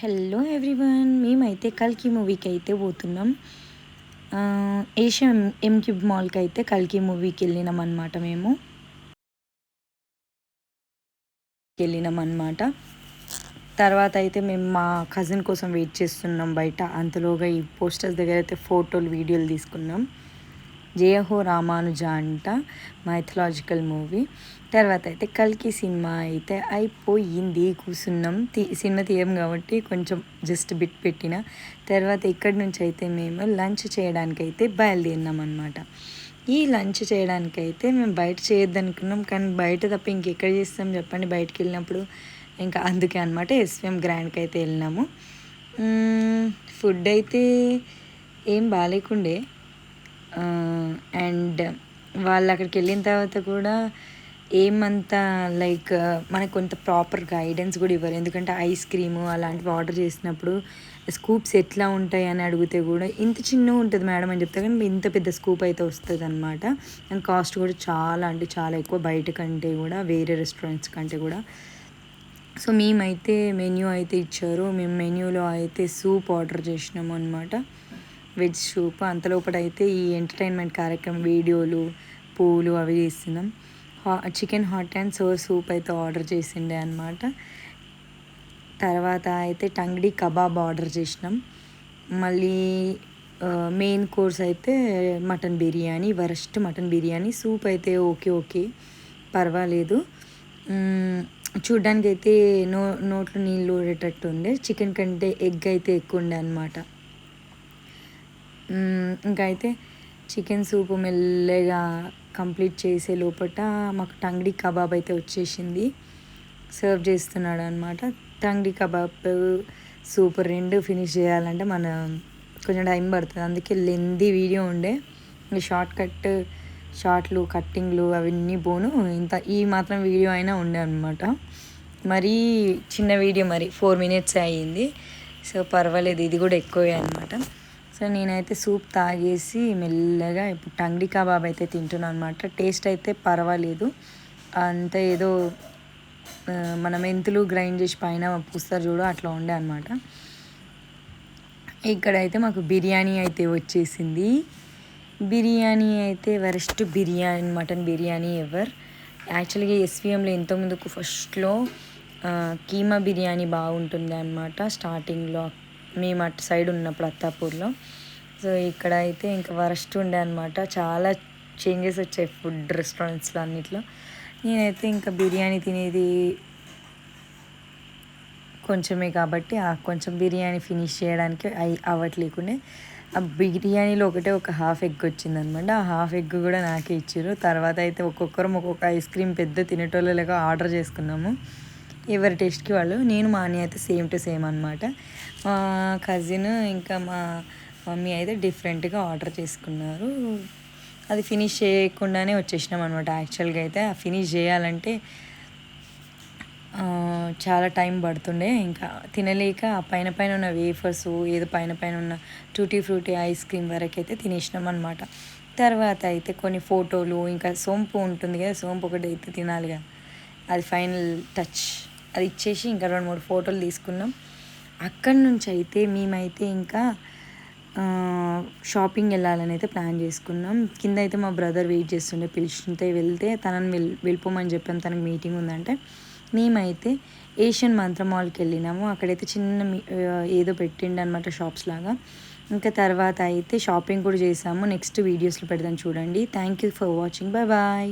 Hello everyone, మేమైతే కల్కి మూవీకి అయితే పోతున్నాం. ఏషియన్ ఎం క్యూబ్ మాల్కి అయితే కల్కి మూవీకి వెళ్ళినాం అనమాట. తర్వాత అయితే మేము మా కజిన్ కోసం వెయిట్ చేస్తున్నాం బయట. అంతలోగా ఈ పోస్టర్స్ దగ్గర అయితే ఫోటోలు వీడియోలు తీసుకున్నాం. జయహో రామానుజ అంట, మైథలాజికల్ మూవీ. తర్వాత అయితే కల్కి సినిమా అయితే అయిపోయింది, కూర్చున్నాం. సినిమా తీయం కాబట్టి కొంచెం జస్ట్ బిట్ పెట్టిన తర్వాత ఇక్కడి నుంచి అయితే మేము లంచ్ చేయడానికి అయితే బయలుదేరినాం అనమాట. ఈ లంచ్ చేయడానికైతే మేము బయట చేయొద్దనుకున్నాం, కానీ బయట తప్ప ఇంకెక్కడ చేస్తాం చెప్పండి బయటకు వెళ్ళినప్పుడు. ఇంకా అందుకే అనమాట ఎస్విఎం గ్రాండ్కి అయితే వెళ్ళినాము. ఫుడ్ అయితే ఏం బాగాలేకుండే. అండ్ వాళ్ళు అక్కడికి వెళ్ళిన తర్వాత కూడా ఏమంతా లైక్ మనకు కొంత ప్రాపర్ గైడెన్స్ కూడా ఇవ్వరు. ఎందుకంటే ఐస్ క్రీము అలాంటివి ఆర్డర్ చేసినప్పుడు స్కూప్స్ ఎట్లా ఉంటాయి అని అడిగితే కూడా ఇంత చిన్నగా ఉంటుంది మేడం అని చెప్తే, కానీ ఇంత పెద్ద స్కూప్ అయితే వస్తుంది అనమాట. అండ్ కాస్ట్ కూడా చాలా అంటే చాలా ఎక్కువ, బయట కంటే కూడా, వేరే రెస్టారెంట్స్ కంటే కూడా. సో మేమైతే మెన్యూ అయితే ఇచ్చారు. మేము మెన్యూలో అయితే సూప్ ఆర్డర్ చేసినాము అనమాట, వెజ్ సూప్. అంతలోపల అయితే ఈ ఎంటర్టైన్మెంట్ కార్యక్రమం వీడియోలు, పూలు అవి చేస్తున్నాం. Chicken hot and sour soup అయితే ఆర్డర్ చేసిండే అనమాట. తర్వాత అయితే టంగ్డీ కబాబ్ ఆర్డర్ చేసినాం. మళ్ళీ మెయిన్ కోర్స్ అయితే mutton biryani, worst mutton biryani. Soup అయితే ఓకే పర్వాలేదు. చూడ్డానికి అయితే నోట్లో నీళ్ళు ఊరేటట్టు ఉండే. చికెన్ కంటే ఎగ్ అయితే ఎక్కువ ఉండే అనమాట. ఇంకా అయితే చికెన్ సూపు మెల్లగా కంప్లీట్ చేసే లోపల మాకు టంగ్డీ కబాబ్ అయితే వచ్చేసింది. సర్వ్ చేస్తున్నాడు అనమాట. టంగ్డీ కబాబ్ సూప్ రెండు ఫినిష్ చేయాలంటే కొంచెం టైం పడుతుంది. అందుకే లెందీ వీడియో ఉండే. షార్ట్లు కట్టింగ్లు అవన్నీ పోను, ఇంత ఈ మాత్రం వీడియో అయినా ఉండే అనమాట. మరీ చిన్న వీడియో, మరి 4 minutes అయ్యింది. సో పర్వాలేదు, ఇది కూడా ఎక్కువే అనమాట. సో నేనైతే సూప్ తాగేసి మెల్లగా ఇప్పుడు టంగ్డీ కబాబ్ అయితే తింటున్నాను అనమాట. టేస్ట్ అయితే పర్వాలేదు, అంత ఏదో మన మెంతులు గ్రైండ్ చేసి పైన పూస్తారు చూడు, అట్లా ఉండే అనమాట. ఇక్కడైతే మాకు బిర్యానీ అయితే వచ్చేసింది. బిర్యానీ అయితే worst biryani, mutton biryani ever. యాక్చువల్గా ఎస్విఎంలో ఎంతోమందికి ఫస్ట్లో కీమా బిర్యానీ బాగుంటుంది అనమాట స్టార్టింగ్లో, మేము అటు సైడ్ ఉన్నప్పుడు అత్తాపూర్లో. సో ఇక్కడ అయితే ఇంకా వరస్ట్ ఉండే అనమాట. చాలా చేంజెస్ వచ్చాయి ఫుడ్ రెస్టారెంట్స్లో అన్నిట్లో. నేనైతే ఇంకా బిర్యానీ తినేది కొంచెమే కాబట్టి ఆ కొంచెం బిర్యానీ ఫినిష్ చేయడానికి అవ్వట్లేకుండే. ఆ బిర్యానీలో ఒక హాఫ్ ఎగ్ వచ్చిందనమాట. ఆ హాఫ్ ఎగ్ కూడా నాకే ఇచ్చారు. తర్వాత అయితే ఒక్కొక్కరం ఒక్కొక్క ఐస్ క్రీమ్ పెద్ద తినేటోళ్ళలాగా ఆర్డర్ చేసుకున్నాము, ఎవరి టేస్ట్కి వాళ్ళు. నేను మా అన్నయ్య అయితే సేమ్ టు సేమ్ అనమాట. మా కజిన్ ఇంకా మా మమ్మీ అయితే డిఫరెంట్గా ఆర్డర్ చేసుకున్నారు. అది ఫినిష్ చేయకుండానే వచ్చేసినాం అనమాట. యాక్చువల్గా అయితే ఆ ఫినిష్ చేయాలంటే చాలా టైం పడుతుండే. ఇంకా తినలేక ఆ పైన ఉన్న వేఫర్స్, ఏదో పైన ఉన్న టూటీ ఫ్రూటీ ఐస్ క్రీమ్ వరకు అయితే తినేసినాం అనమాట. తర్వాత అయితే కొన్ని ఫోటోలు, ఇంకా సోంపు ఉంటుంది కదా, సోంపు ఒకటి అయితే తినాలి కదా, అది ఫైనల్ టచ్. అది ఇచ్చేసి ఇంకా 2-3 ఫోటోలు తీసుకున్నాం. అక్కడి నుంచి అయితే మేమైతే ఇంకా షాపింగ్ వెళ్ళాలని అయితే ప్లాన్ చేసుకున్నాం. కింద అయితే మా బ్రదర్ వెయిట్ చేస్తుండే, పిలిచింటే వెళ్తే తనని వెళ్ళిపోమని చెప్పాం, తనకి మీటింగ్ ఉందంటే. మేమైతే ఏషియన్ మంత్ర మాల్కి వెళ్ళినాము. అక్కడైతే చిన్న ఏదో పెట్టిండు అనమాట, షాప్స్ లాగా. ఇంకా తర్వాత అయితే షాపింగ్ కూడా చేసాము. నెక్స్ట్ వీడియోస్లో పెడదాం చూడండి. Thank you for watching. Bye.